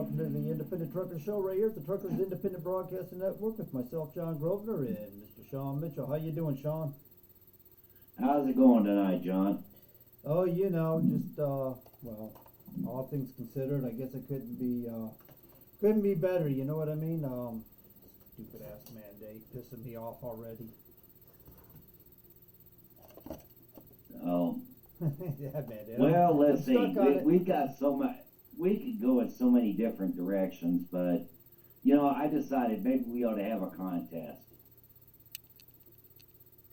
welcome to the Independent Trucker Show right here at the Truckers Independent Broadcasting Network with myself, John Grosvenor, and Mr. Sean Mitchell. How you doing, Sean? How's it going tonight, John? Oh, just well, all things considered, I guess it couldn't be better. You know what I mean? Stupid ass mandate pissing me off already. Oh. Yeah, mandate. Well, let's see. We've got so much. We could go in so many different directions, but I decided maybe we ought to have a contest.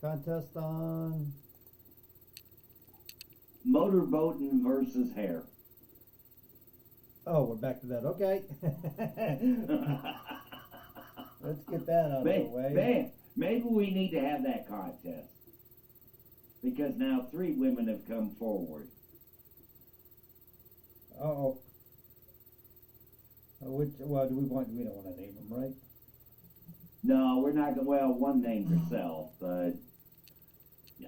Contest on motorboating versus hair. Oh, we're back to that. Okay. Let's get that out of the way. Maybe we need to have that contest. Because now 3 women have come forward. Uh-oh. Do we don't want to name them, right? No, we're not going to. Well, one named herself, but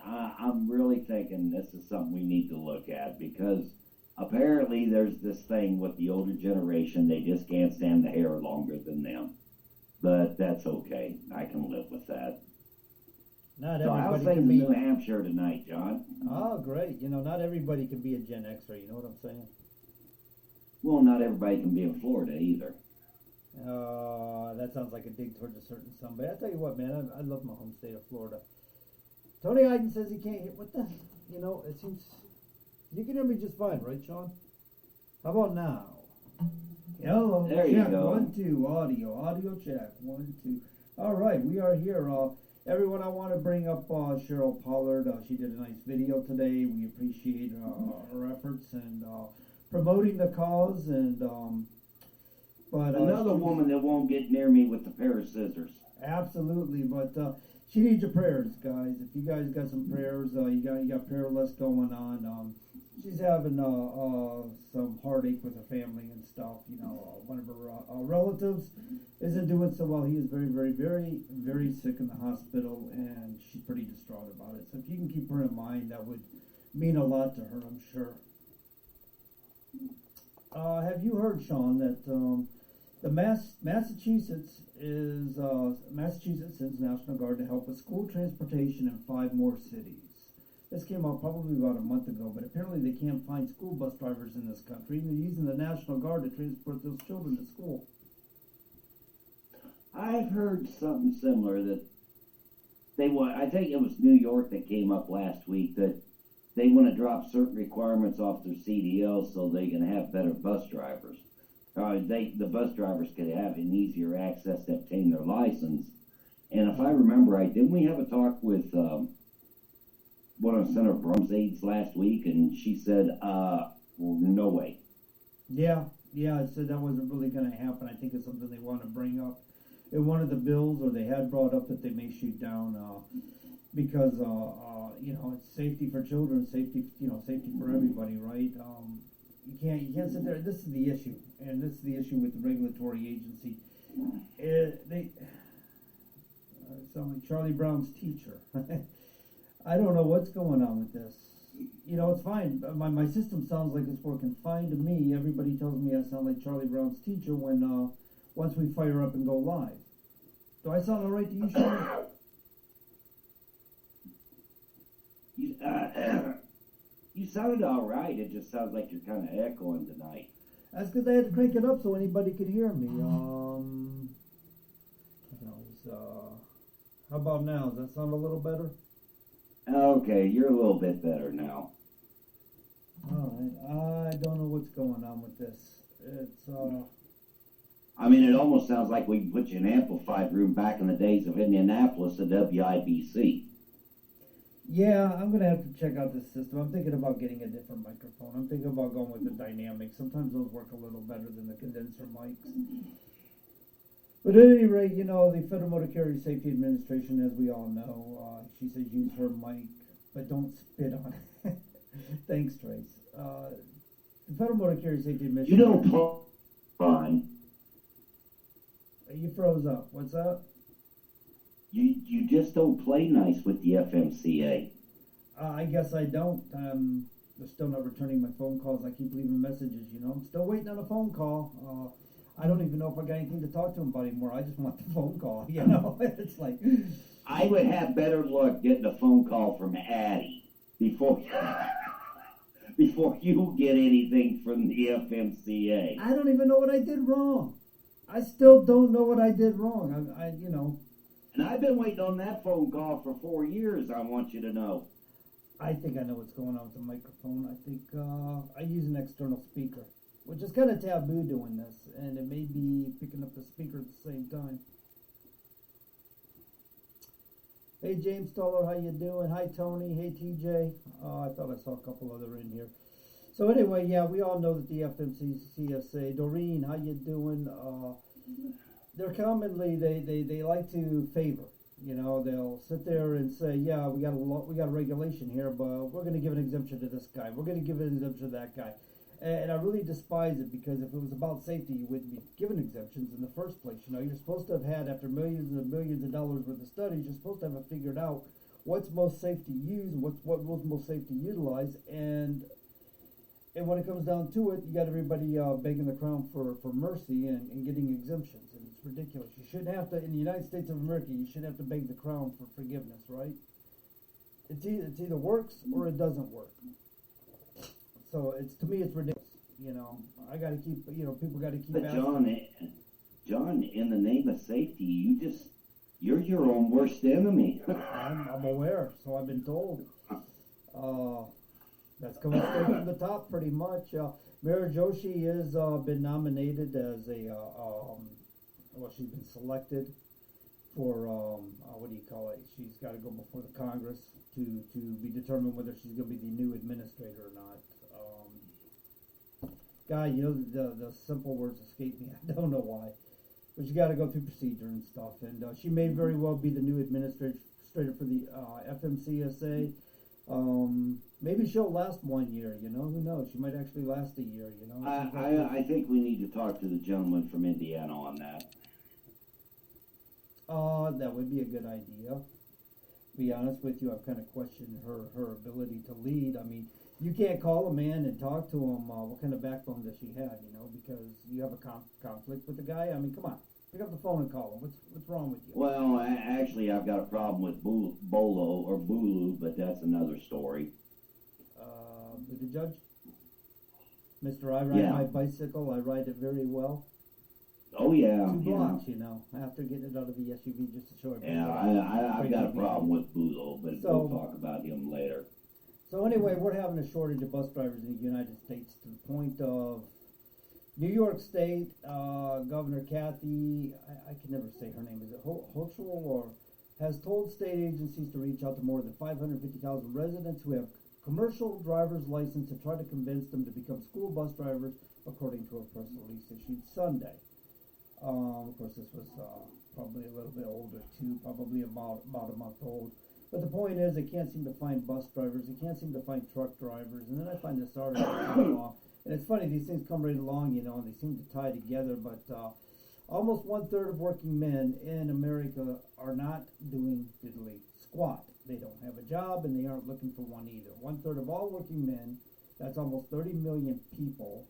I'm really thinking this is something we need to look at because apparently there's this thing with the older generation. They just can't stand the hair longer than them. But that's okay. I can live with that. Not so everybody how's things in New Hampshire tonight, John? Oh, great. Not everybody can be a Gen Xer. You know what I'm saying? Well, not everybody can be in Florida either. That sounds like a dig towards a certain somebody. I tell you what, man, I love my home state of Florida. Tony Iden says he can't hear. What the? It seems you can hear me just fine, right, Sean? How about now? Hello. There you check, go. 1, 2, audio check. 1, 2. All right, we are here. Everyone, I want to bring up Cheryl Pollard. She did a nice video today. We appreciate her efforts and promoting the cause. And but another woman that won't get near me with the pair of scissors. Absolutely, but she needs your prayers, guys. If you guys got some prayers, you got prayer lists going on. She's having some heartache with her family and stuff. One of her relatives isn't doing so well. He is very, very, very, very sick in the hospital, and she's pretty distraught about it. So if you can keep her in mind, that would mean a lot to her, I'm sure. Have you heard, Sean, that the Massachusetts sends National Guard to help with school transportation in 5 more cities? This came out probably about a month ago, but apparently they can't find school bus drivers in this country. They're using the National Guard to transport those children to school. I've heard something similar that I think it was New York that came up last week, that they want to drop certain requirements off their CDL so they can have better bus drivers. The bus drivers could have an easier access to obtain their license. And if I remember right, didn't we have a talk with one of Senator Brum's aides last week, and she said, well, no way. Yeah, I said that wasn't really going to happen. I think it's something they want to bring up in one of the bills, or they had brought up that they may shoot down because it's safety for children, safety for everybody, right? You can't sit there. This is the issue, and this is the issue with the regulatory agency. They sound like Charlie Brown's teacher. I don't know what's going on with this. It's fine. My system sounds like it's working fine to me. Everybody tells me I sound like Charlie Brown's teacher when once we fire up and go live. Do I sound all right to you, Sean? You sounded all right. It just sounds like you're kind of echoing tonight. That's because I had to crank it up so anybody could hear me. How about now? Does that sound a little better? Okay, you're a little bit better now. All right. I don't know what's going on with this. It's it almost sounds like we put you in an amplified room back in the days of Indianapolis at WIBC. Yeah, I'm going to have to check out this system. I'm thinking about getting a different microphone. I'm thinking about going with the dynamics. Sometimes those work a little better than the condenser mics. But at any rate, the Federal Motor Carrier Safety Administration, as we all know, she says use her mic, but don't spit on it. Thanks, Trace. The Federal Motor Carrier Safety Administration... You don't play on. You froze up. What's that? You just don't play nice with the FMCA. I guess I don't. They're still not returning my phone calls. I keep leaving messages, I'm still waiting on a phone call. don't even know if I got anything to talk to him about anymore. I just want the phone call, you know. It's like I would have better luck getting a phone call from Addie before before you get anything from the FMCA. I don't even know what I did wrong. I still don't know what I did wrong. I you know. And I've been waiting on that phone call for 4 years, I want you to know. I think I know what's going on with the microphone. I think I use an external speaker, which is kind of taboo doing this, and it may be picking up the speaker at the same time. Hey, James Stoller, how you doing? Hi, Tony. Hey, TJ. I thought I saw a couple other in here. So anyway, yeah, we all know that the FMCSA. Doreen, how you doing? They're commonly they like to favor. You know, they'll sit there and say, yeah, we got a regulation here, but we're going to give an exemption to this guy. We're going to give an exemption to that guy. And I really despise it, because if it was about safety, you wouldn't be given exemptions in the first place. You know, you're supposed to have had, after millions and millions of dollars worth of studies, you're supposed to have it figured out what's most safe to use and what was most safe to utilize. And when it comes down to it, you got everybody begging the crown for mercy and getting exemptions. And it's ridiculous. You shouldn't have to, in the United States of America, you shouldn't have to beg the crown for forgiveness, right? It's either works or it doesn't work. So to me, it's ridiculous. You know, I got to keep, people got to keep. But John, in the name of safety, you're your own worst enemy. I'm aware, so I've been told. That's coming straight from the top, pretty much. Mara Joshi has been nominated as she's been selected for, what do you call it? She's got to go before the Congress to be determined whether she's going to be the new administrator or not. God, the simple words escape me. I don't know why. But you got to go through procedure and stuff. And she may very well be the new administrator for the FMCSA. Maybe she'll last 1 year, who knows? She might actually last a year, I think we need to talk to the gentleman from Indiana on that. That would be a good idea. To be honest with you, I've kind of questioned her ability to lead. I mean, you can't call a man and talk to him. What kind of backbone does she have, because you have a conflict with the guy? I mean, come on. Pick up the phone and call him. What's wrong with you? Well, actually, I've got a problem with Bolo or Bulu, but that's another story. With the judge? Mr. I ride my bicycle. I ride it very well. Oh, yeah. 2 blocks, after getting it out of the SUV just to show everybody. Yeah, I've got a problem with Bulu, but we'll talk about him later. So anyway, we're having a shortage of bus drivers in the United States, to the point of New York State Governor Kathy, I can never say her name, is it Hochul, or has told state agencies to reach out to more than 550,000 residents who have commercial driver's license to try to convince them to become school bus drivers, according to a press release issued Sunday. Of course, this was probably a little bit older too, probably about a month old. But the point is, they can't seem to find bus drivers. They can't seem to find truck drivers. And then I find this article come along. And it's funny, these things come right along, and they seem to tie together. But almost 1/3 of working men in America are not doing diddly squat. They don't have a job, and they aren't looking for one either. 1/3 of all working men, that's almost 30 million people.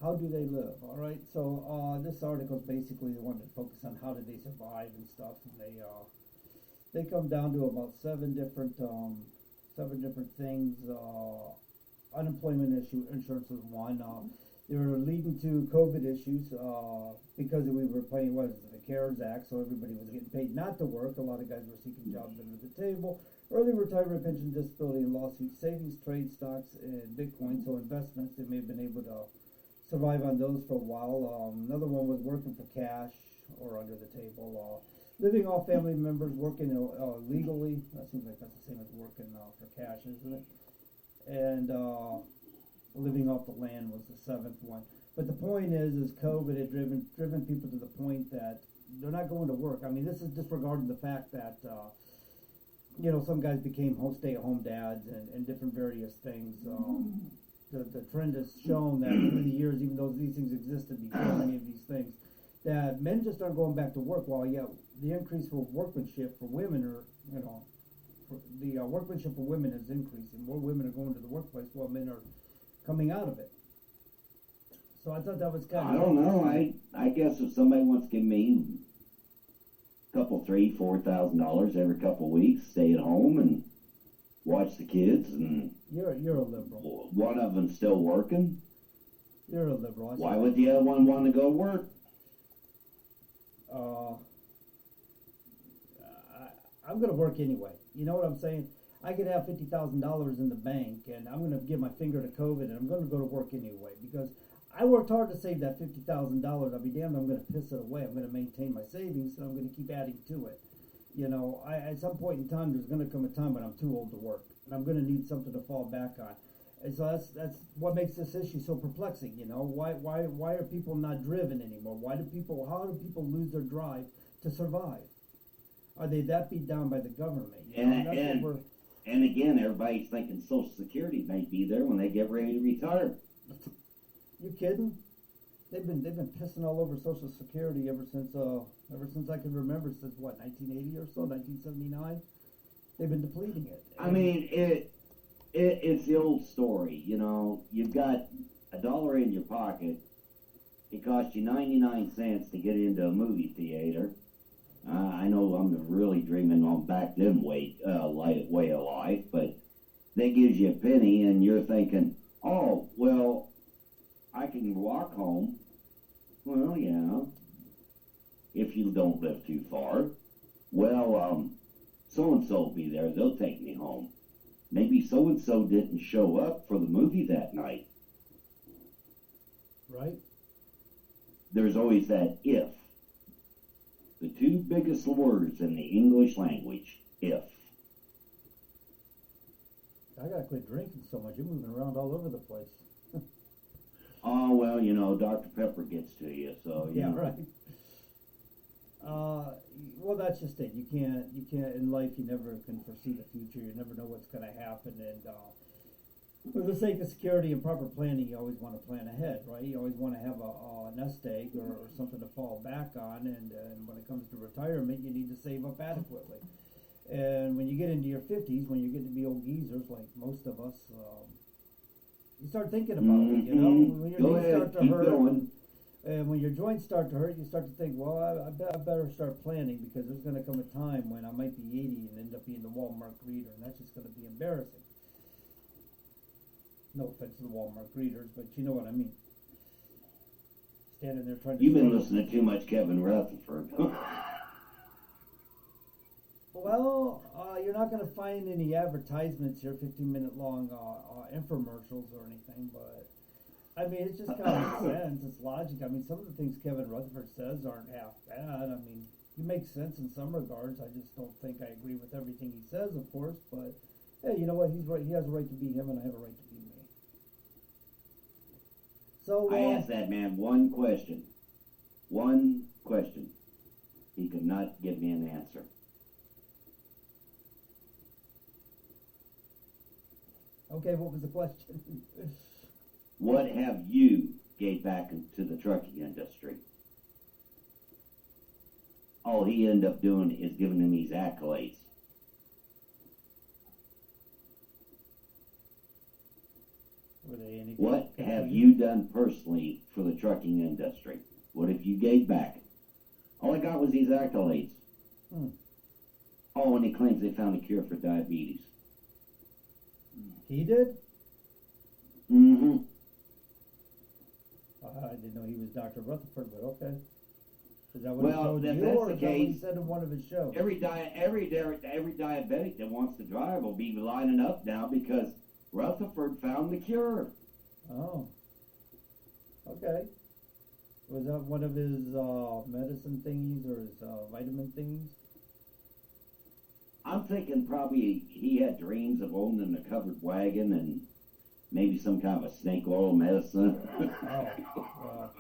How do they live? All right. So this article is basically, they wanted to focus on how did they survive and stuff. And they come down to about seven different things. Unemployment insurance is one. They're leading to COVID issues because we were playing, the CARES Act, so everybody was getting paid not to work. A lot of guys were seeking jobs under the table. Early retirement, pension, disability, and lawsuits, savings, trade, stocks, and Bitcoin, so investments. They may have been able to survive on those for a while. Another one was working for cash or under the table. Living off family members, working legally. That seems like that's the same as working for cash, isn't it? And living off the land was the 7th one. But the point is COVID had driven people to the point that they're not going to work. I mean, this is disregarding the fact that some guys became stay-at-home dads and different various things. The trend has shown that through the years, even though these things existed before many of these things, that men just aren't going back to work. While the increase for workmanship for women the workmanship for women is increasing. More women are going to the workplace while men are coming out of it. So I thought that was kind of. I don't know. I guess somebody wants to give me a couple, $3,000-$4,000 every couple of weeks, stay at home and watch the kids, and You're a liberal. one of them's still working. You're a liberal. Why would the other one want to go work? I'm going to work anyway. You know what I'm saying? I could have $50,000 in the bank, and I'm going to give my finger to COVID, and I'm going to go to work anyway because I worked hard to save that $50,000. I'll be damned, I'm going to piss it away. I'm going to maintain my savings, and I'm going to keep adding to it. You know, at some point in time, there's going to come a time when I'm too old to work, and I'm going to need something to fall back on. And so that's what makes this issue so perplexing. You know, why are people not driven anymore? How do people lose their drive to survive? Are they that beat down by the government? And again, everybody's thinking Social Security might be there when they get ready to retire. You kidding? They've been pissing all over Social Security ever since I can remember, since what, 1980 or so, 1979. They've been depleting it. I mean, it's the old story. You know, you've got $1 in your pocket. It costs you 99 cents to get into a movie theater. I know I'm really dreaming on back then way of life, but that gives you a penny, and you're thinking, oh, well, I can walk home. Well, yeah, if you don't live too far. Well, so-and-so will be there. They'll take me home. Maybe so-and-so didn't show up for the movie that night. Right. There's always that if. The two biggest words in the English language, if. I gotta quit drinking so much. You're moving around all over the place. Oh, well, you know, Dr. Pepper gets to you, so, you yeah, know. right. Well, that's just it. You can't, in life, you never can foresee the future. You never know what's going to happen. And for the sake of security and proper planning, you always want to plan ahead, right? You always want to have a nest egg or something to fall back on. And when it comes to retirement, you need to save up adequately. And when you get into your 50s, when you get to be old geezers like most of us, you start thinking about it, you know? When your knees start to hurt, and when your joints start to hurt, you start to think, well, I better start planning because there's going to come a time when I might be 80 and end up being the Walmart greeter, and that's just going to be embarrassing. No offense to the Walmart greeters, but you know what I mean. Standing there trying to... You've been listening to too much Kevin Rutherford. Well, you're not going to find any advertisements here, 15-minute long infomercials or anything, but I mean, it's just common sense. It's logic. I mean, some of the things Kevin Rutherford says aren't half bad. I mean, he makes sense in some regards. I just don't think I agree with everything he says, of course, but hey, you know what? He's right. He has a right to be him, and I have a right to be me. So I asked that man one question. One question. He could not give me an answer. Okay, what was the question? What have you gave back to the trucking industry? All he ended up doing is giving him these accolades. Were they any What have you done personally for the trucking industry? What have you gave back? All I got was these accolades. Oh, and he claims they found a cure for diabetes. He did? Mm-hmm. I didn't know he was Dr. Rutherford, but okay. Is that what Well, he told if you, that's or the is that what he case, said in one of his shows? Every diabetic that wants to drive will be lining up now because Rutherford found the cure. Oh. Okay. Was that one of his medicine thingies or his vitamin thingies? I'm thinking probably he had dreams of owning a covered wagon and maybe some kind of a snake oil medicine. Well,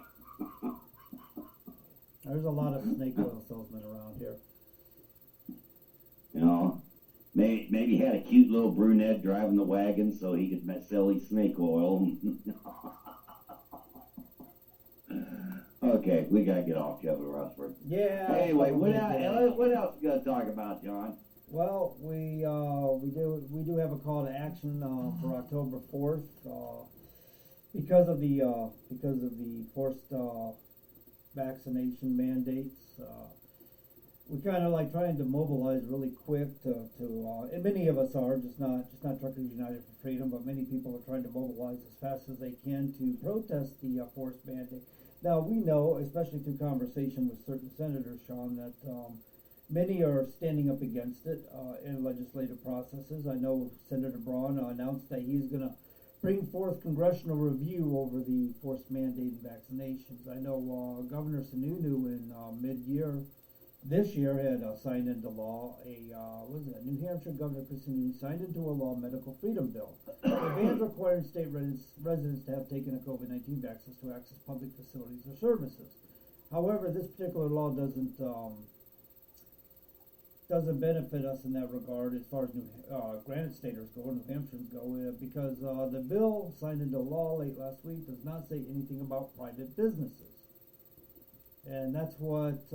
there's a lot of snake oil salesmen around here. You know, maybe he had a cute little brunette driving the wagon so he could sell his snake oil. Okay, we gotta get off Kevin Rutherford. Yeah. Anyway, what else you gotta talk about, John? Well, we do have a call to action for October 4th because of the forced vaccination mandates. We're kind of like trying to mobilize really quick and many of us are, just not Truckers United for Freedom, but many people are trying to mobilize as fast as they can to protest the forced mandate. Now, we know, especially through conversation with certain senators, Sean, that many are standing up against it in legislative processes. I know Senator Braun announced that he's going to bring forth congressional review over the forced mandate and vaccinations. I know Governor Sununu in mid-year this year had signed into law New Hampshire Governor Sununu signed into a law medical freedom bill. The bans requiring state residents to have taken a COVID-19 vaccine to access public facilities or services. However, this particular law doesn't benefit us in that regard as far as Granite Staters go or New Hampshireans go because the bill signed into law late last week does not say anything about private businesses. And that's what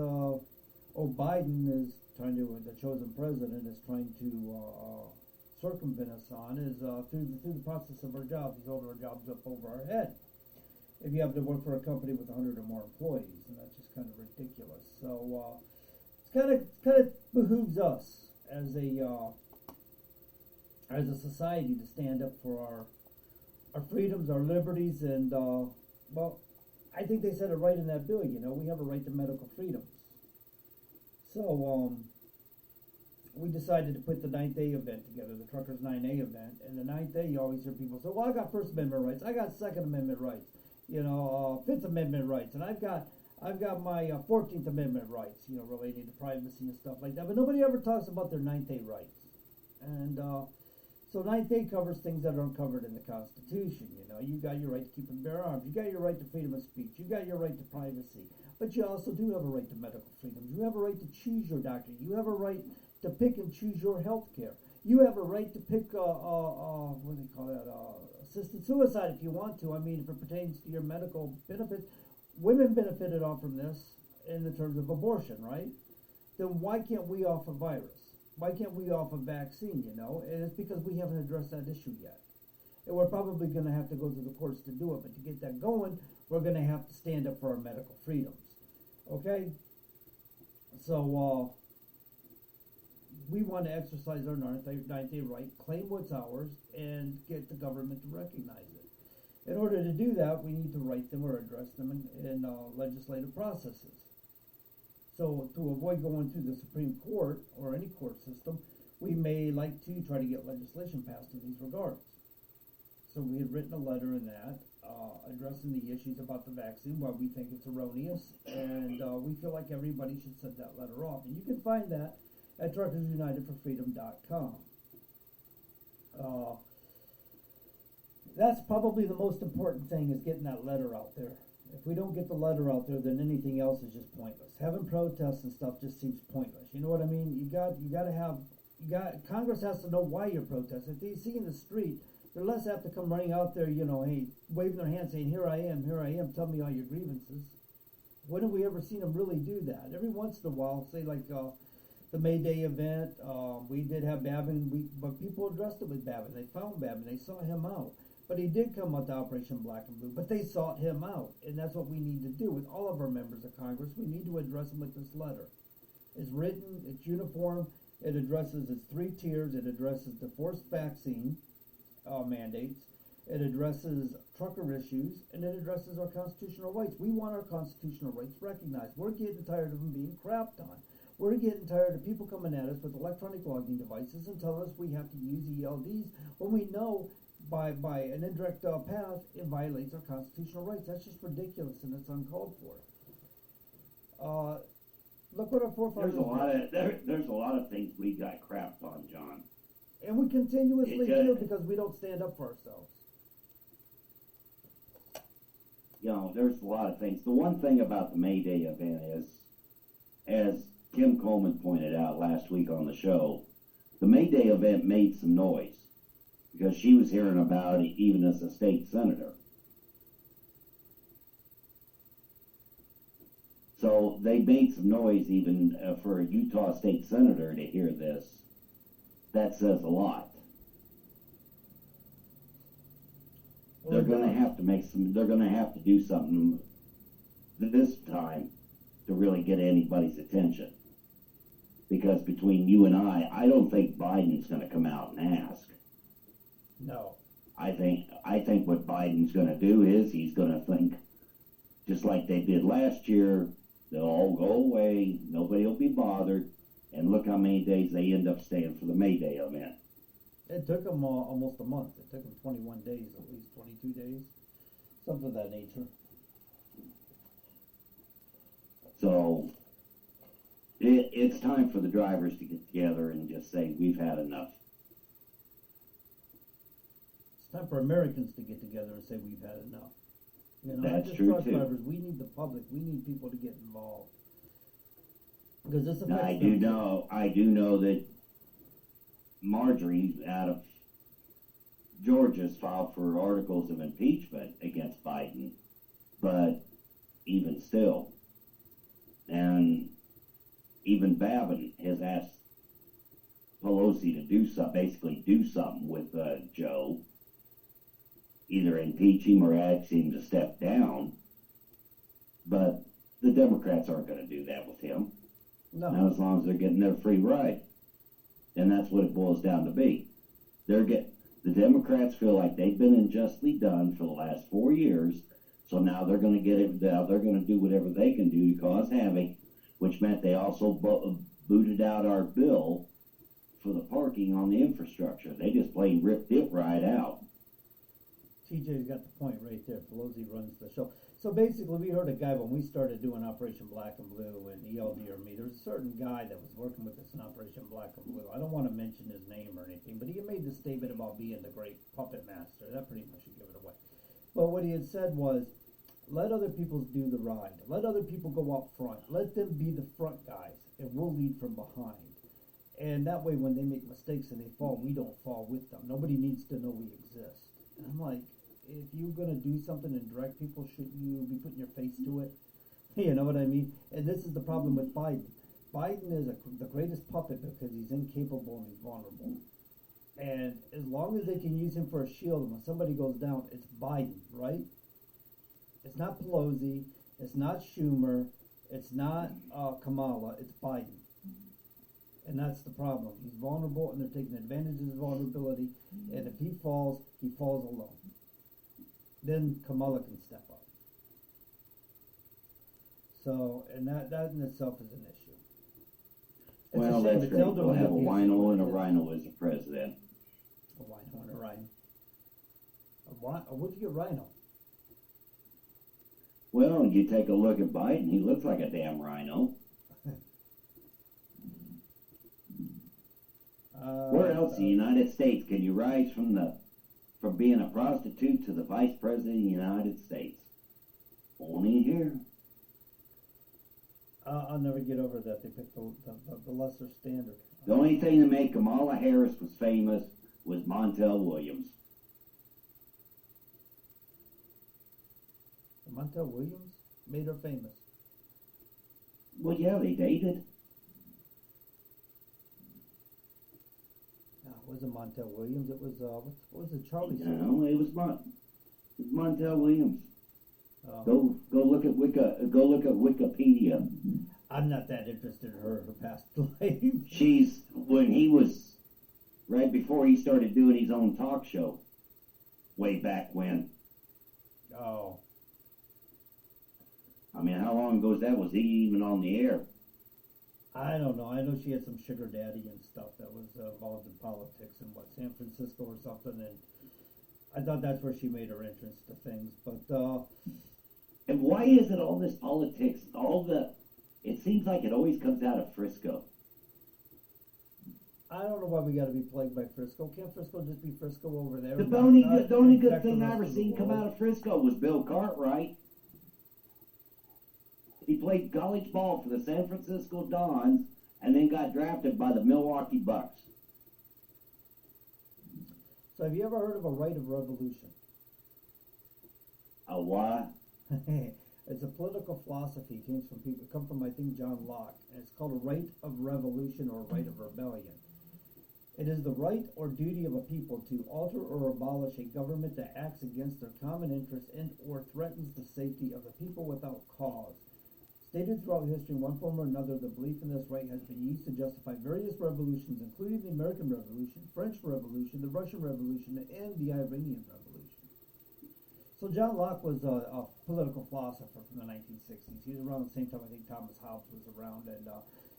Biden is trying to, the chosen president is trying to circumvent us on is through the process of our jobs. He's holding our jobs up over our head. If you happen to work for a company with 100 or more employees, and that's just kind of ridiculous. So it kind of behooves us as a society to stand up for our freedoms, our liberties, and I think they said it right in that bill. We have a right to medical freedoms. So we decided to put the 9th A event together, the Truckers 9A event. And the 9th A, you always hear people say, well, I got First Amendment rights, I got Second Amendment rights, Fifth Amendment rights, and I've got my 14th Amendment rights, relating to privacy and stuff like that. But nobody ever talks about their 9th A rights. And so 9th A covers things that aren't covered in the Constitution. You got your right to keep and bear arms. You got your right to freedom of speech. You got your right to privacy. But you also do have a right to medical freedoms. You have a right to choose your doctor. You have a right to pick and choose your health care. You have a right to pick, assisted suicide if you want to. I mean, if it pertains to your medical benefits. Women benefited off from this in the terms of abortion, right? Then why can't we offer virus? Why can't we offer vaccine, And it's because we haven't addressed that issue yet. And we're probably going to have to go to the courts to do it. But to get that going, we're going to have to stand up for our medical freedoms. Okay? So, we want to exercise our 9th A right, claim what's ours, and get the government to recognize it. In order to do that, we need to write them or address them in legislative processes. So to avoid going through the Supreme Court or any court system, we may like to try to get legislation passed in these regards. So we had written a letter in that, addressing the issues about the vaccine, why we think it's erroneous, and we feel like everybody should send that letter off. And you can find that at truckersunitedforfreedom.com. That's probably the most important thing, is getting that letter out there. If we don't get the letter out there, then anything else is just pointless. Having protests and stuff just seems pointless. You know what I mean? Congress has to know why you're protesting. If they see in the street, they're less apt to come running out there, hey, waving their hands saying, here I am, tell me all your grievances. When have we ever seen them really do that? Every once in a while, say like the May Day event, we did have Babin, but people addressed it with Babin. They found Babin, they sought him out. But he did come out to Operation Black and Blue, but they sought him out. And that's what we need to do with all of our members of Congress. We need to address them with this letter. It's written, it's uniform, it addresses its 3 tiers, it addresses the forced vaccine mandates, it addresses trucker issues, and it addresses our constitutional rights. We want our constitutional rights recognized. We're getting tired of them being crapped on. We're getting tired of people coming at us with electronic logging devices and telling us we have to use ELDs when we know by an indirect path it violates our constitutional rights. That's just ridiculous, and it's uncalled for. Look what our forefathers there's a lot of things we got crapped on, John. And we continuously do because we don't stand up for ourselves. There's a lot of things. The one thing about the May Day event is, as Kim Coleman pointed out last week on the show, the May Day event made some noise because she was hearing about it even as a state senator. So they made some noise even for a Utah state senator to hear this. That says a lot. They're going to have to do something this time to really get anybody's attention. Because between you and I don't think Biden's going to come out and ask. No. I think what Biden's going to do is he's going to think, just like they did last year, they'll all go away, nobody will be bothered, and look how many days they end up staying for the May Day event. It took them almost a month. It took them 21 days, at least 22 days, something of that nature. So it's time for the drivers to get together and just say, we've had enough. It's time for Americans to get together and say we've had enough. You know, That's not just true, truck too. drivers. We need the public. We need people to get involved. Because this Now, affects I do know that Marjorie out of Georgia's filed for articles of impeachment against Biden, but even still, and even Babin has asked Pelosi to basically do something with Joe, either impeach him or ask him to step down. But the Democrats aren't going to do that with him. No. Not as long as they're getting their free ride. And that's what it boils down to be. The Democrats feel like they've been unjustly done for the last 4 years, so now they're going to get it. Now they're going to do whatever they can do to cause havoc, which meant they also booted out our bill for the parking on the infrastructure. They just plain ripped it right out. TJ's got the point right there. Pelosi runs the show. So basically, we heard a guy when we started doing Operation Black and Blue and ELD or me. There was a certain guy that was working with us in Operation Black and Blue. I don't want to mention his name or anything, but he had made the statement about being the great puppet master. That pretty much should give it away. But what he had said was, let other people do the ride. Let other people go up front. Let them be the front guys, and we'll lead from behind. And that way, when they make mistakes and they fall, we don't fall with them. Nobody needs to know we exist. And I'm like, if you're going to do something and direct people, shouldn't you be putting your face to it? You know what I mean? And this is the problem with Biden. Biden is the greatest puppet because he's incapable and he's vulnerable. And as long as they can use him for a shield, and when somebody goes down, it's Biden, right? It's not Pelosi. It's not Schumer. It's not Kamala. It's Biden. And that's the problem. He's vulnerable, and they're taking advantage of his vulnerability. And if he falls alone. Then Kamala can step up. So, and that in itself is an issue. It's Well, a shame. that's It's great. elderly We'll have a abuse. wino and a rhino as a president. A wino and a rhino. Where'd you get rhino? Well, you take a look at Biden, he looks like a damn rhino. Where else in the United States can you rise from being a prostitute to the vice president of the United States? Only here. I'll never get over that. They picked the lesser standard. The only thing that made Kamala Harris was famous was Montel Williams. Montel Williams made her famous. Well, yeah, they dated. No, it wasn't Montel Williams. It was what was it? Charlie. No, it was Montel Williams. Oh. Go look at Wikipedia. I'm not that interested in her past life. When he was right before he started doing his own talk show, way back when. Oh. I mean, how long ago was that? Was he even on the air? I don't know. I know she had some sugar daddy and stuff that was involved in politics in San Francisco or something, and I thought that's where she made her entrance to things. But and why is it all this politics? It seems like it always comes out of Frisco. I don't know why we got to be plagued by Frisco. Can't Frisco just be Frisco over there? The only good thing I ever seen come out of Frisco was Bill Cartwright. He played college ball for the San Francisco Dons and then got drafted by the Milwaukee Bucks. So have you ever heard of a right of revolution? A what? It's a political philosophy. It come from I think John Locke, and it's called a right of revolution or right of rebellion. It is the right or duty of a people to alter or abolish a government that acts against their common interests and or threatens the safety of the people without cause. Stated throughout history in one form or another, the belief in this right has been used to justify various revolutions, including the American Revolution, French Revolution, the Russian Revolution, and the Iranian Revolution. So John Locke was a political philosopher from the 1960s. He was around the same time I think Thomas Hobbes was around, and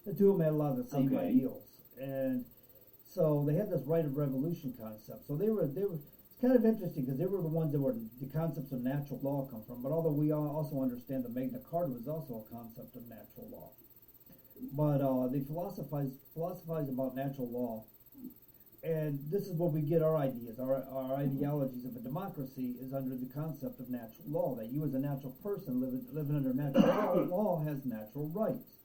the two of them had a lot of the same ideals. And so they had this right of revolution concept. So they were. It's kind of interesting because they were the ones that were the concepts of natural law come from. But although we also understand the Magna Carta was also a concept of natural law, but they philosophize about natural law, and this is where we get our ideas, our ideologies of a democracy is under the concept of natural law. That you as a natural person living under natural law has natural rights,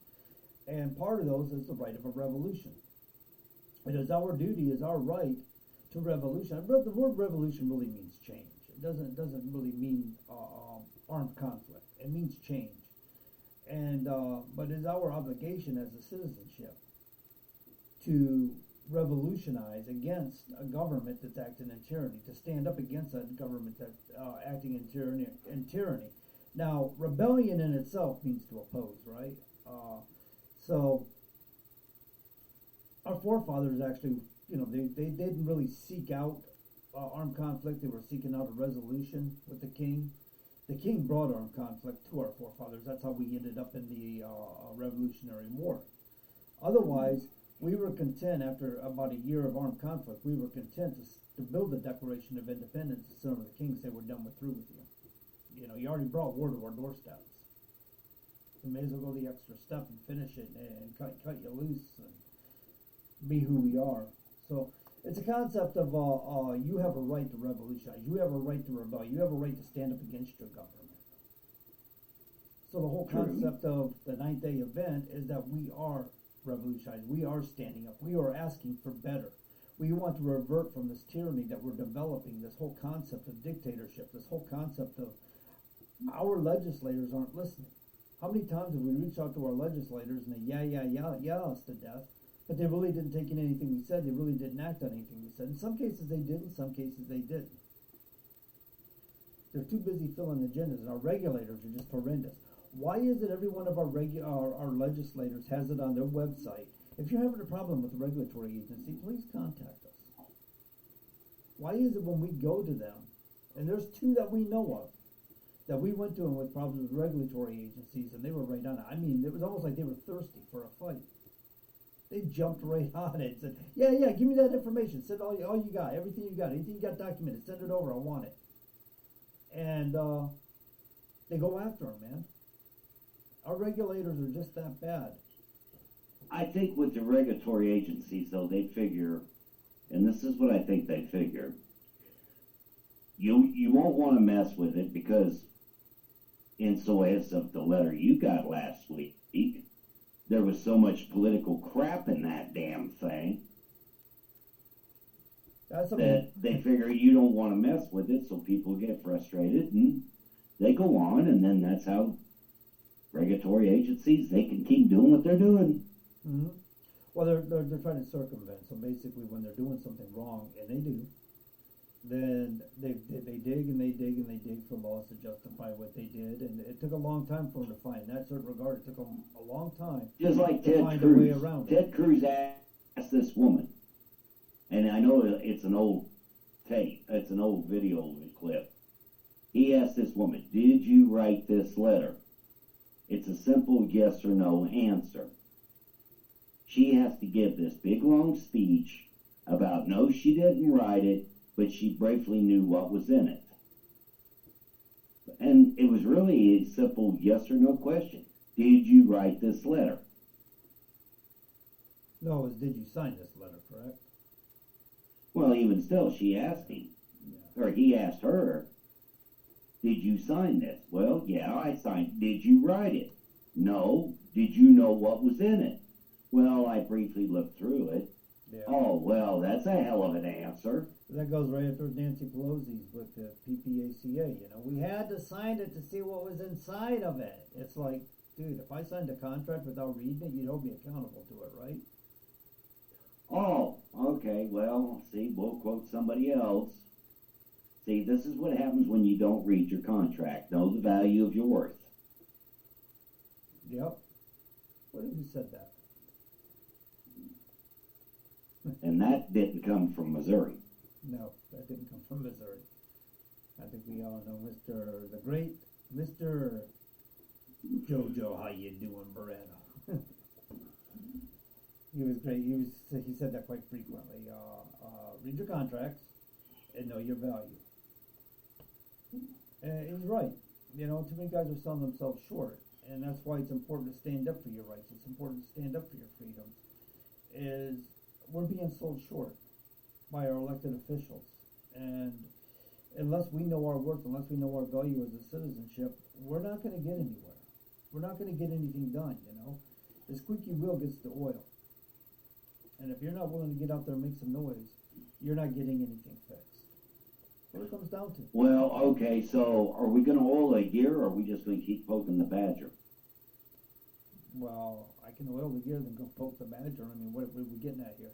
and part of those is the right of a revolution. It is our duty, is our right to revolution. But the word revolution really means change. It doesn't really mean armed conflict. It means change, and but it's our obligation as a citizenship to revolutionize against a government that's acting in tyranny, to stand up against a government that's acting in tyranny. Now, rebellion in itself means to oppose, right? So our forefathers actually, they didn't really seek out armed conflict. They were seeking out a resolution with the king. The king brought armed conflict to our forefathers. That's how we ended up in the Revolutionary War. Otherwise, we were content, after about a year of armed conflict, we were content to build the Declaration of Independence as soon as the king said, we're done, we're through with you. You already brought war to our doorsteps. You may as well go the extra step and finish it and cut you loose and be who we are. So it's a concept of you have a right to revolutionize. You have a right to rebel. You have a right to stand up against your government. So the whole concept of the 9th Day event is that we are revolutionizing. We are standing up. We are asking for better. We want to revert from this tyranny that we're developing, this whole concept of dictatorship, this whole concept of our legislators aren't listening. How many times have we reached out to our legislators and they yeah us to death, but they really didn't take in anything we said. They really didn't act on anything we said. In some cases they did, in some cases they didn't. They're too busy filling agendas, and our regulators are just horrendous. Why is it every one of our legislators has it on their website? If you're having a problem with the regulatory agency, please contact us. Why is it when we go to them, and there's two that we know of, that we went to them with problems with regulatory agencies, and they were right on it. I mean, it was almost like they were thirsty for a fight. They jumped right on it and said, yeah, give me that information. Send all you got, everything you got, anything you got documented, send it over, I want it. And they go after them, man. Our regulators are just that bad. I think with the regulatory agencies, though, they figure, and this is what I think they figure, you won't want to mess with it because, in so as of the letter you got last week, there was so much political crap in that damn thing that they figure you don't want to mess with it, so people get frustrated and they go on, and then that's how regulatory agencies, they can keep doing what they're doing. Mm-hmm. Well, they're trying to circumvent. So basically, when they're doing something wrong, and they do, then they dig and they dig and they dig for laws to justify what they did, and it took a long time for them to find. In that certain regard, it took them a long time. Just like to Ted find Cruz. A way around Ted it. Cruz asked this woman, and I know it's an old tape, it's an old video clip. He asked this woman, "Did you write this letter?" It's a simple yes or no answer. She has to give this big long speech about no, she didn't write it, but she bravely knew what was in it. And it was really a simple yes or no question. Did you write this letter? No, it was, did you sign this letter, correct? Well, even still, she asked him, or he asked her, did you sign this? Well, yeah, I signed. Did you write it? No. Did you know what was in it? Well, I briefly looked through it. Yeah. Oh, well, that's a hell of an answer. That goes right after Nancy Pelosi's with the PPACA. We had to sign it to see what was inside of it. It's like, dude, if I signed a contract without reading it, you'd hold me accountable to it, right? Oh, Okay, well, see, we'll quote somebody else. See, this is what happens when you don't read your contract. Know the value of your worth. Yep. What if you said that? And that didn't come from Missouri. No, that didn't come from Missouri. I think we all know the great Mr. Jojo. How you doing, Beretta? He was great. He said that quite frequently. Read your contracts and know your value. And he's right. You know, too many guys are selling themselves short, and that's why it's important to stand up for your rights. It's important to stand up for your freedoms. Is we're being sold short by our elected officials, and unless we know our worth, unless we know our value as a citizenship, we're not going to get anywhere. We're not going to get anything done. You know, the squeaky wheel gets the oil, and if you're not willing to get out there and make some noise, you're not getting anything fixed. What it comes down to. Well, okay, so are we going to oil a gear, or are we just going to keep poking the badger? Well, I can oil the gear then go poke the badger. I mean, what are we getting at here?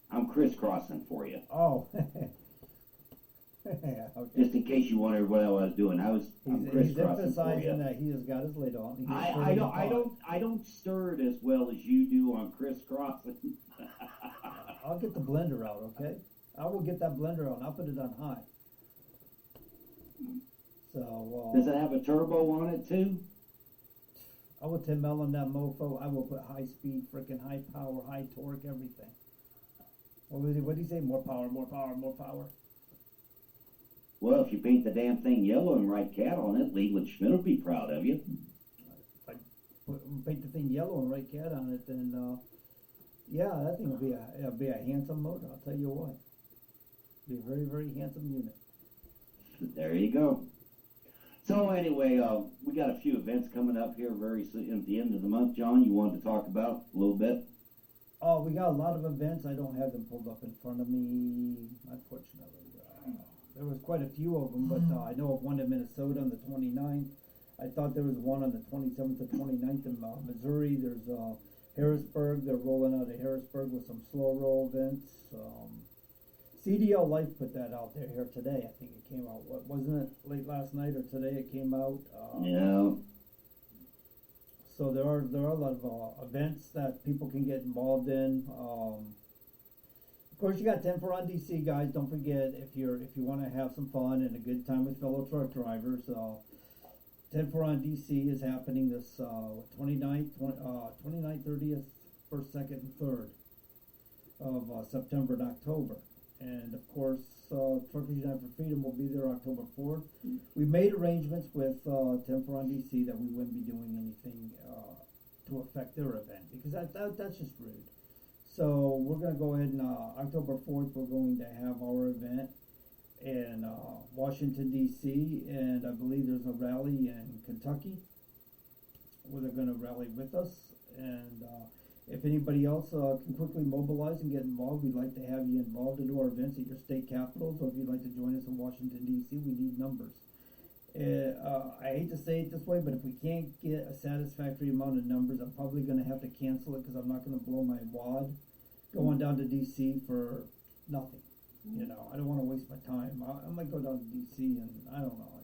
I'm crisscrossing for you. Oh. Okay. Just in case you wondered what I was doing, I'm He's crisscrossing for emphasizing you. that he has got his lid on. I don't stir it as well as you do on crisscrossing. I'll get the blender out, okay? I will get that blender out and I'll put it on high. So, Does it have a turbo on it too? I will 10 mil on that mofo. I will put high speed, freaking high power, high torque, everything. What did he say? More power, more power, more power. Well, if you paint the damn thing yellow and write cat on it, Leland Schmidt will be proud of you. If I paint the thing yellow and write cat on it, then yeah, that thing will be a handsome motor. I'll tell you what, be a very, very handsome unit. There you go. So anyway, we got a few events coming up here very soon at the end of the month. John, you wanted to talk about a little bit? Oh, we got a lot of events. I don't have them pulled up in front of me, unfortunately. There was quite a few of them, but I know of one in Minnesota on the 29th. I thought there was one on the 27th or 29th in Missouri. There's Harrisburg. They're rolling out of Harrisburg with some slow roll events. CDL Life put that out there here today. I think it came out. What wasn't it late last night or today? It came out. Yeah. So there are a lot of events that people can get involved in. Of course, you got 10 for on DC, guys. Don't forget if you want to have some fun and a good time with fellow truck drivers. 10 for on DC is happening this 29th, 30th, 1st, 2nd, and 3rd of September and October. And of course, Truckers United for Freedom will be there October 4th. We made arrangements with 10 for on DC that we wouldn't be doing anything to affect their event because that's just rude. So we're going to go ahead and October 4th, we're going to have our event in Washington, D.C., and I believe there's a rally in Kentucky where they're going to rally with us. And if anybody else can quickly mobilize and get involved, we'd like to have you involved into our events at your state capitals, or if you'd like to join us in Washington, D.C., we need numbers. I hate to say it this way, but if we can't get a satisfactory amount of numbers, I'm probably going to have to cancel it because I'm not going to blow my wad going down to D.C. for nothing. You know, I don't want to waste my time. I might go down to D.C. and I don't know.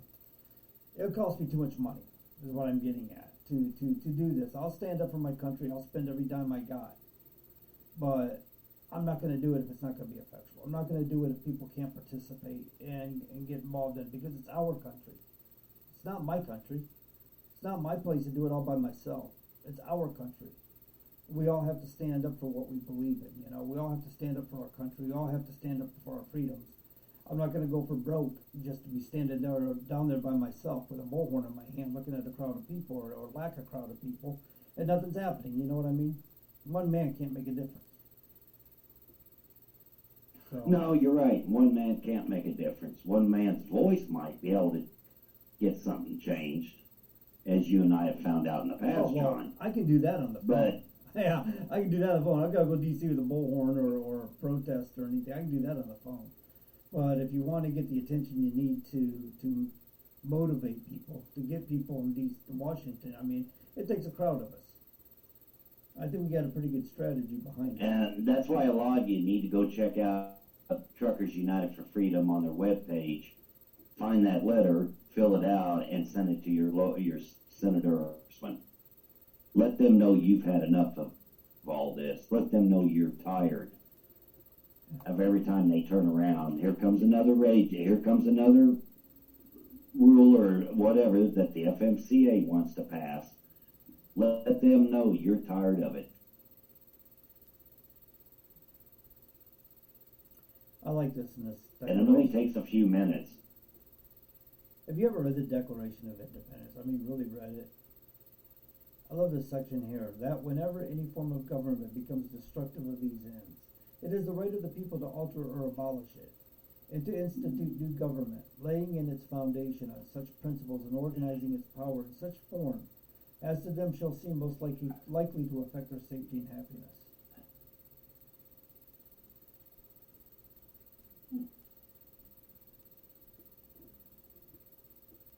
It'll cost me too much money, is what I'm getting at, to do this. I'll stand up for my country. I'll spend every dime I got. But I'm not going to do it if it's not going to be effectual. I'm not going to do it if people can't participate and get involved in it because it's our country. It's not my country. It's not my place to do it all by myself. It's our country. We all have to stand up for what we believe in. You know, we all have to stand up for our country. We all have to stand up for our freedoms. I'm not going to go for broke just to be standing down there by myself with a bullhorn in my hand looking at a crowd of people or lack a crowd of people and nothing's happening. You know what I mean? One man can't make a difference. So. No, you're right. One man can't make a difference. One man's voice might be able to get something changed, as you and I have found out in the past, John. I can do that on the phone. But yeah, I can do that on the phone. I've got to go to D.C. with a bullhorn or a protest or anything. I can do that on the phone. But if you want to get the attention you need to motivate people, to get people in Washington, I mean, it takes a crowd of us. I think we got a pretty good strategy behind it. And that's why a lot of you need to go check out Truckers United for Freedom on their webpage. Find that letter, fill it out, and send it to your senator or congressman. Let them know you've had enough of all this. Let them know you're tired of every time they turn around. Here comes another rage. Here comes another rule or whatever that the FMCA wants to pass. Let them know you're tired of it. I like this in this. And it only takes a few minutes. Have you ever read the Declaration of Independence? I mean, really read it. I love this section here. That whenever any form of government becomes destructive of these ends, it is the right of the people to alter or abolish it, and to institute new government, laying in its foundation on such principles and organizing its power in such form as to them shall seem most likely to affect their safety and happiness.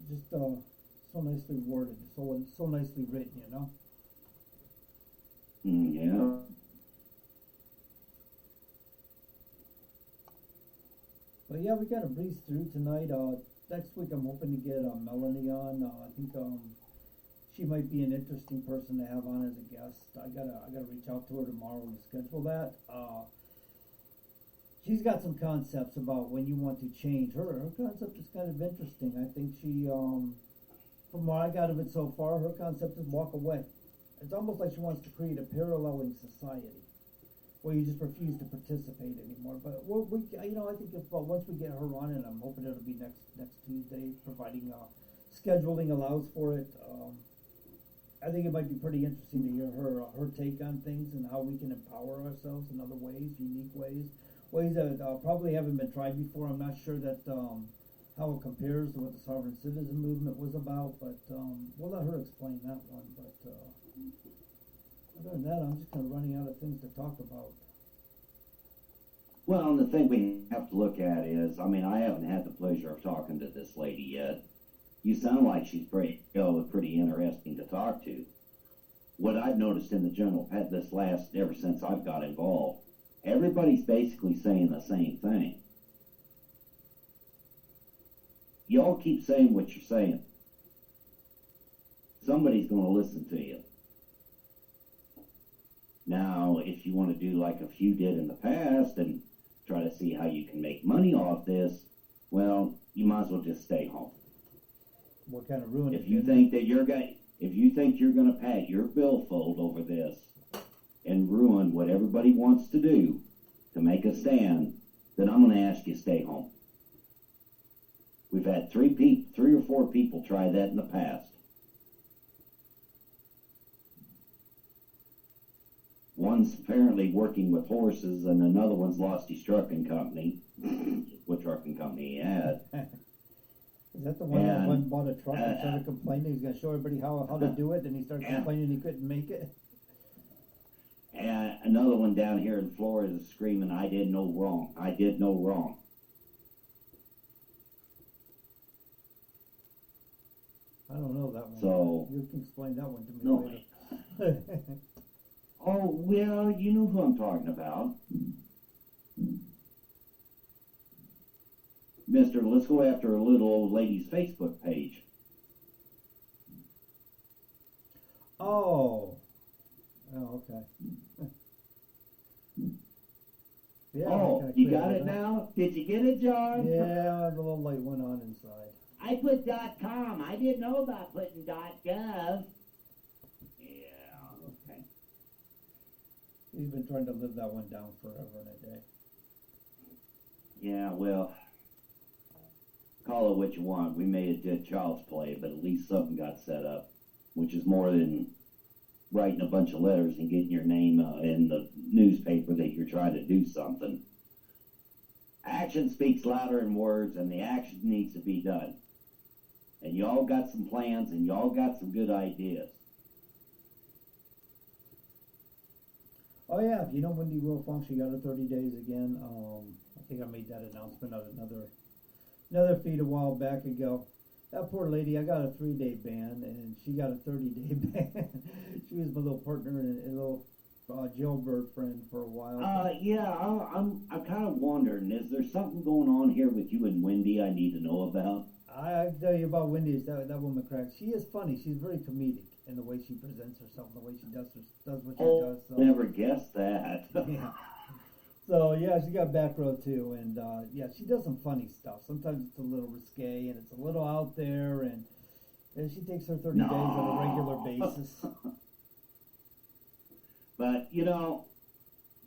Just so nicely worded, so nicely written, you know. Yeah. But yeah, we got to breeze through tonight. Next week, I'm hoping to get Melanie on. I think she might be an interesting person to have on as a guest. I gotta reach out to her tomorrow and schedule that. She's got some concepts about when you want to change. Her concept is kind of interesting. I think she, from what I got of it so far, her concept is walk away. It's almost like she wants to create a paralleling society where you just refuse to participate anymore. But I think if once we get her on, and I'm hoping it'll be next Tuesday, providing scheduling allows for it. I think it might be pretty interesting to hear her take on things and how we can empower ourselves in other ways, unique ways that probably haven't been tried before. I'm not sure that how it compares to what the sovereign citizen movement was about, but we'll let her explain that one. But other than that, I'm just kind of running out of things to talk about. Well, and the thing we have to look at is, I mean, I haven't had the pleasure of talking to this lady yet. You sound like she's pretty interesting to talk to. What I've noticed in the general pet ever since I've got involved, everybody's basically saying the same thing. Y'all keep saying what you're saying. Somebody's going to listen to you. Now, if you want to do like a few did in the past and try to see how you can make money off this, well, you might as well just stay home. What kind of ruin? If you think you're going to pat your billfold over this and ruin what everybody wants to do to make a stand, then I'm going to ask you to stay home. We've had three or four people try that in the past. One's apparently working with horses, and another one's lost his trucking company. What trucking company he had. Is that the one that went and bought a truck and started complaining? He's going to show everybody how to do it, and he started complaining he couldn't make it? And another one down here in Florida is screaming, I did no wrong. I did no wrong. I don't know that one. So, you can explain that one to me no, later. Oh, well, you know who I'm talking about. Mister, let's go after a little old lady's Facebook page. Oh, okay. Yeah. Oh, you got it now? Did you get it, John? Yeah, the little light went on inside. I put .com. I didn't know about putting .gov. Okay. He's been trying to live that one down forever and a day. Yeah, well, call it what you want. We made it child's play, but at least something got set up, which is more than writing a bunch of letters and getting your name in the newspaper that you're trying to do something. Action speaks louder than words, and the action needs to be done. And y'all got some plans, and y'all got some good ideas. Oh yeah, you know Wendy Wilfong, she got her 30 days again. I think I made that announcement on another feed a while back ago. that poor lady, I got a 3-day ban, and she got a 30-day ban. She was my little partner and a little jailbird friend for a while. Yeah, I'm kind of wondering, is there something going on here with you and Wendy I need to know about? I tell you about Wendy. That woman cracks. She is funny. She's very comedic in the way she presents herself, and the way she does what she does. So. Never guessed that. Yeah. So yeah, she got back row too, and yeah, she does some funny stuff. Sometimes it's a little risque and it's a little out there, and she takes her 30 days on a regular basis. But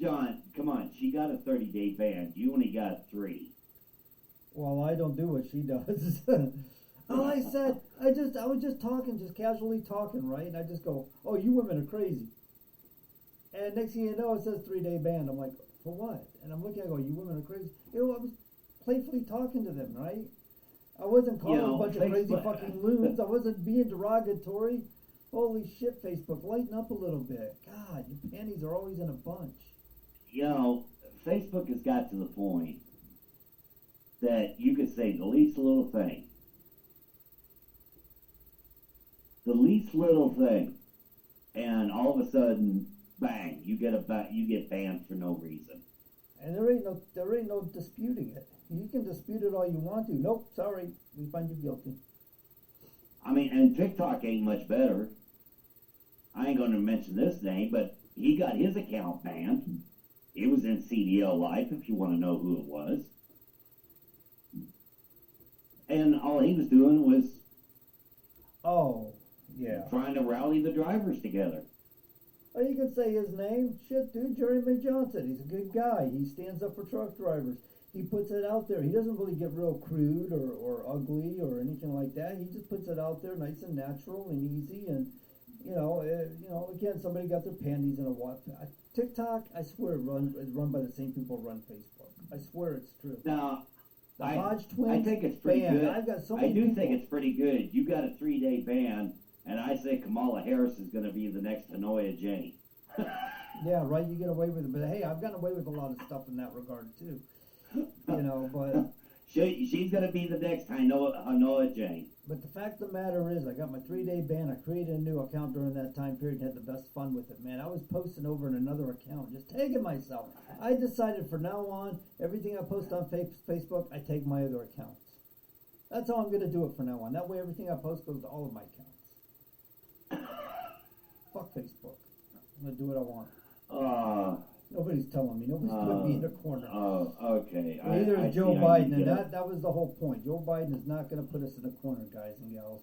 John, come on, she got a 30-day ban. You only got 3. Well, I don't do what she does. Oh, I said, I was just talking, just casually talking, right? And I just go, oh, you women are crazy. And next thing you know, it says 3-day ban. I'm like, for what? And I'm looking, I go, you women are crazy. I was playfully talking to them, right? I wasn't calling a bunch of crazy fucking loons. I wasn't being derogatory. Holy shit, Facebook, lighten up a little bit. God, your panties are always in a bunch. Facebook has got to the point that you could say the least little thing. The least little thing. And all of a sudden, bang, you get banned for no reason. And there ain't no disputing it. You can dispute it all you want to. Nope, sorry, we find you guilty. I mean, and TikTok ain't much better. I ain't going to mention this name, but he got his account banned. It was in CDL Life, if you want to know who it was. And all he was doing was trying to rally the drivers together. Oh, you can say his name. Shit, dude, Jeremy Johnson. He's a good guy. He stands up for truck drivers. He puts it out there. He doesn't really get real crude or ugly or anything like that. He just puts it out there nice and natural and easy. And, again, somebody got their panties in a wad. TikTok, I swear, is run by the same people who run Facebook. I swear it's true. Now, the Hodge twins. I think it's pretty good. I've got so many I do people. think it's pretty good. You got a 3-day ban, and I say Kamala Harris is going to be the next Hanoia Jane. Yeah, right. You get away with it, but hey, I've gotten away with a lot of stuff in that regard too. But she's going to be the next Hanoia Jane. But the fact of the matter is, I got my 3-day ban. I created a new account during that time period and had the best fun with it, man. I was posting over in another account, just tagging myself. I decided from now on, everything I post on Facebook, I tag my other accounts. That's how I'm going to do it from now on. That way, everything I post goes to all of my accounts. Fuck Facebook. I'm going to do what I want. Nobody's telling me. Nobody's putting me in a corner. Oh, okay. Neither is Joe Biden, and that was the whole point. Joe Biden is not going to put us in a corner, guys and gals.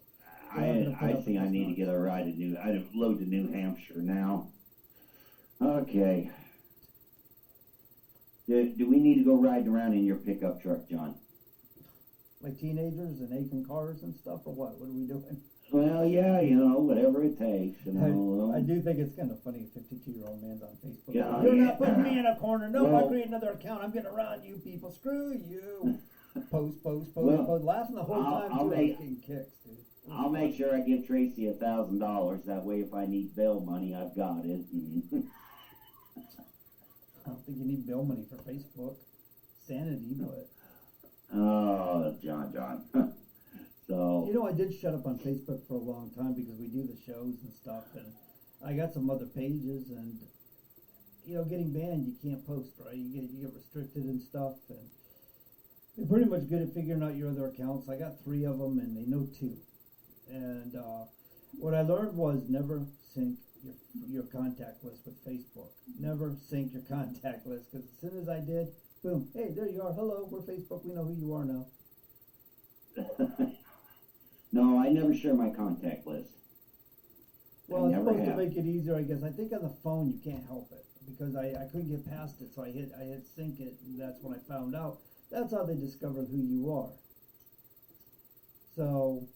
I think I need to get a ride to load to New Hampshire now. Okay. Do we need to go riding around in your pickup truck, John? Like teenagers and aching cars and stuff, or what? What are we doing? Well, yeah, whatever it takes. I do think it's kind of funny. A 52-year-old man's on Facebook. Yeah, You're not putting me in a corner. No, I create another account. I'm getting around you people. Screw you. Post. Laughing the whole time, too. I was getting kicks, dude. I'll make sure I give Tracy $1,000. That way, if I need bail money, I've got it. I don't think you need bail money for Facebook. Sanity, but... Oh, John. So... I did shut up on Facebook for a long time because we do the shows and stuff, and I got some other pages, and, getting banned, you can't post, right? You get restricted and stuff, and they're pretty much good at figuring out your other accounts. I got 3 of them, and they know 2. And what I learned was never sync your contact list with Facebook. Never sync your contact list, because as soon as I did, boom, hey, there you are. Hello, we're Facebook. We know who you are now. No, I never share my contact list. Well, it's supposed to make it easier, I guess. I think on the phone you can't help it because I couldn't get past it, so I hit sync it, and that's when I found out. That's how they discover who you are. So,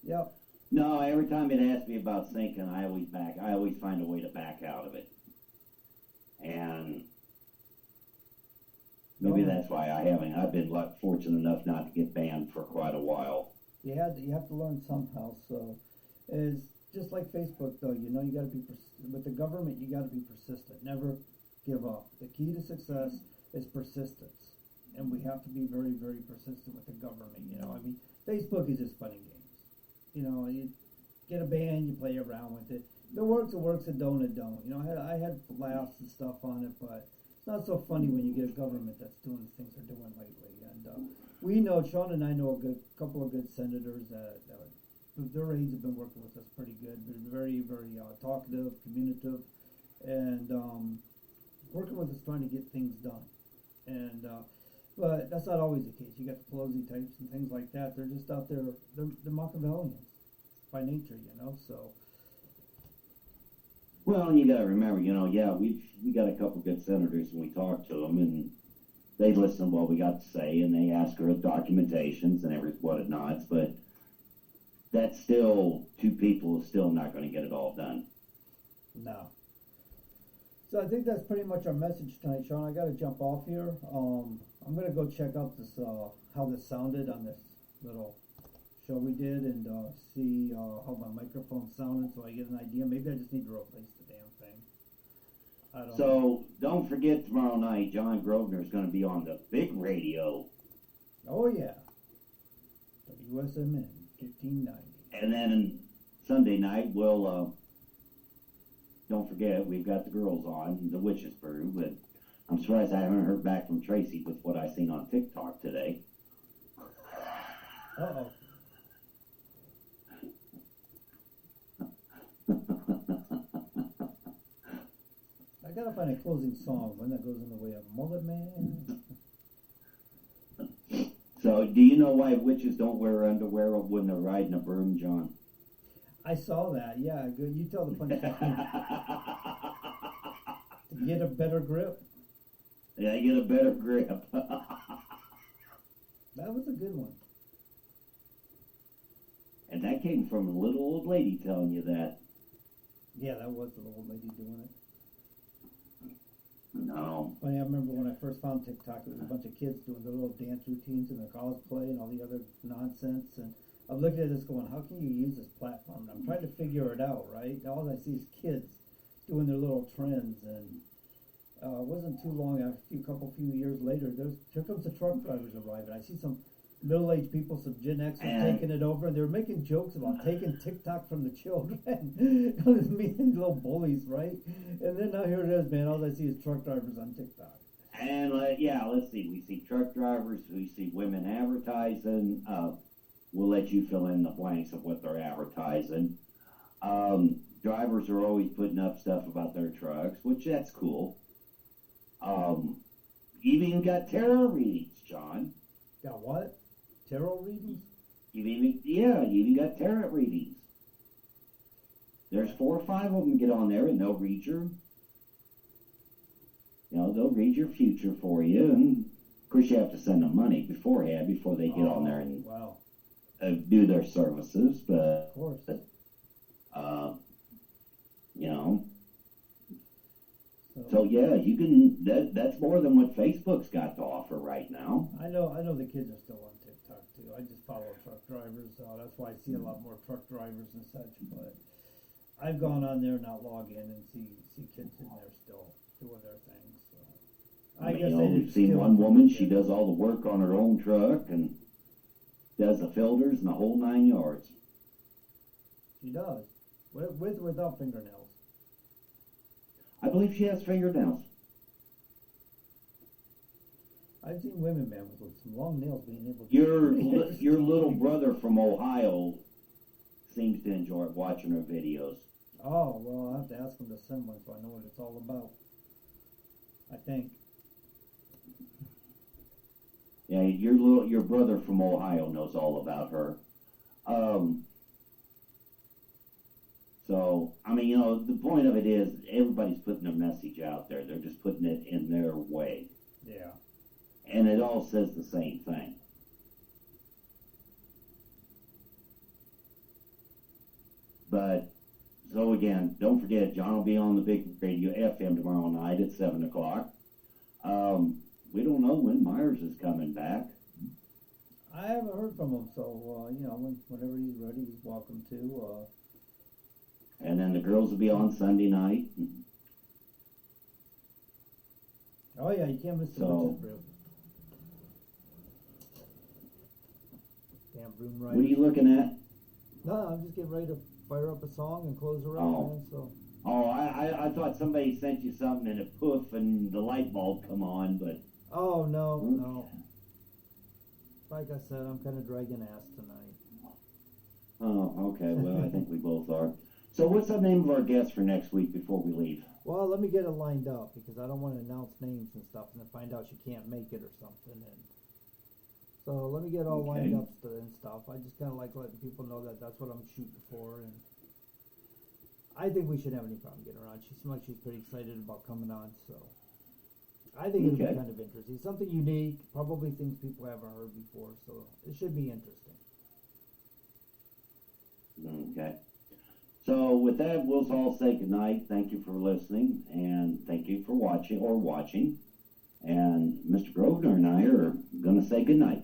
yep. No, every time it asks me about syncing, I always find a way to back out of it. And maybe that's why I've been fortunate enough not to get banned for quite a while. You have to learn somehow. So it's just like Facebook, though. You got to be with the government. You got to be persistent. Never give up. The key to success is persistence, and we have to be very, very persistent with the government. Facebook is just fun and games. You know, you get a band, you play around with it. If it works, it don't, it don't. You know, I had laughs and stuff on it, but it's not so funny when you get a government that's doing the things they're doing lately. And we know, Sean and I know couple of good senators that their aides have been working with us pretty good. They're very, very talkative, communicative, and working with us trying to get things done. And but that's not always the case. You got the Pelosi types and things like that. They're just out there. They're Machiavellians by nature, you know. So. Well, and you got to remember, you know, yeah, we got a couple good senators, and we talked to them, and they listen to what we got to say, and they ask her documentations and whatnots, but that's still two people still not going to get it all done. No. So I think that's pretty much our message tonight, Sean. I got to jump off here. I'm going to go check out this how this sounded on this little show we did, and see how my microphone sounded, so I get an idea. Maybe I just need to replace the damn thing. I don't know. Don't forget tomorrow night, John Grosvenor is going to be on the big radio. Oh yeah, WSMN 1590. And then Sunday night, we'll don't forget we've got the girls on the Witches Brew. But I'm surprised I haven't heard back from Tracy with what I seen on TikTok today. Uh-oh. I gotta find a closing song, one that goes in the way of Mullet Man. So, do you know why witches don't wear underwear when they're riding a broom, John? I saw that. Yeah, good. You tell the funny thing. To get a better grip. Yeah, get a better grip. That was a good one. And that came from a little old lady telling you that. Yeah, that was the old lady doing it. No. Funny, I remember when I first found TikTok, it was a bunch of kids doing their little dance routines and their cosplay and all the other nonsense. And I'm looking at this going, how can you use this platform? And I'm trying to figure it out, right? All I see is kids doing their little trends. And it wasn't too long, few years later, here comes the truck drivers arriving. I see some middle-aged people, some Gen Xers taking it over, and they were making jokes about taking TikTok from the children. Me and little bullies, right? And then now here it is, man. All I see is truck drivers on TikTok. And let's see. We see truck drivers. We see women advertising. We'll let you fill in the blanks of what they're advertising. Drivers are always putting up stuff about their trucks, which that's cool. You've even got tarot readings, John. Got what? Tarot readings? You even got tarot readings. There's 4 or 5 of them get on there, and they'll read they'll read your future for you. And of course, you have to send them money beforehand before they get on there and do their services. But of course, So yeah, you can. That's more than what Facebook's got to offer right now. I know the kids are still on TikTok too. I just follow truck drivers, that's why I see a lot more truck drivers and such. But I've gone on there, not log in, and see kids in there still doing their thing. So I guess we've seen one woman. She does all the work on her own truck and does the filters and the whole 9 yards. She does, with or without fingernails. I believe she has fingernails. I've seen women, man, with some long nails being able to... Your little brother from Ohio seems to enjoy watching her videos. Oh, well, I'll have to ask him to send one so I know what it's all about. I think. Yeah, your brother from Ohio knows all about her. So, the point of it is everybody's putting a message out there. They're just putting it in their way. Yeah. And it all says the same thing. But, so again, don't forget, John will be on the big radio FM tomorrow night at 7 o'clock. We don't know when Myers is coming back. I haven't heard from him, so, whenever he's ready, he's welcome to. And then the girls will be on Sunday night. Oh, yeah, you can't miss the Witches Brew. Camp Room Riders. What are you looking at? No, I'm just getting ready to fire up a song and close her up, man. So. Oh, I thought somebody sent you something and it poof and the light bulb come on, but. Oh no. Like I said, I'm kind of dragging ass tonight. Oh, okay. Well, I think we both are. So, what's the name of our guest for next week before we leave? Well, let me get it lined up because I don't want to announce names and stuff and then find out she can't make it or something. And so let me get all lined up and stuff. I just kind of like letting people know that that's what I'm shooting for, and I think we shouldn't have any problem getting her on. She seems like she's pretty excited about coming on, so I think it'll be kind of interesting. Something unique, probably things people haven't heard before, so it should be interesting. Okay. So with that, we'll all say goodnight. Thank you for listening, and thank you for watching. And Mr. Grosvenor and I are going to say goodnight.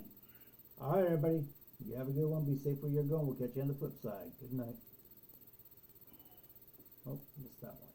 All right, everybody. You have a good one. Be safe where you're going. We'll catch you on the flip side. Good night. Oh, missed that one.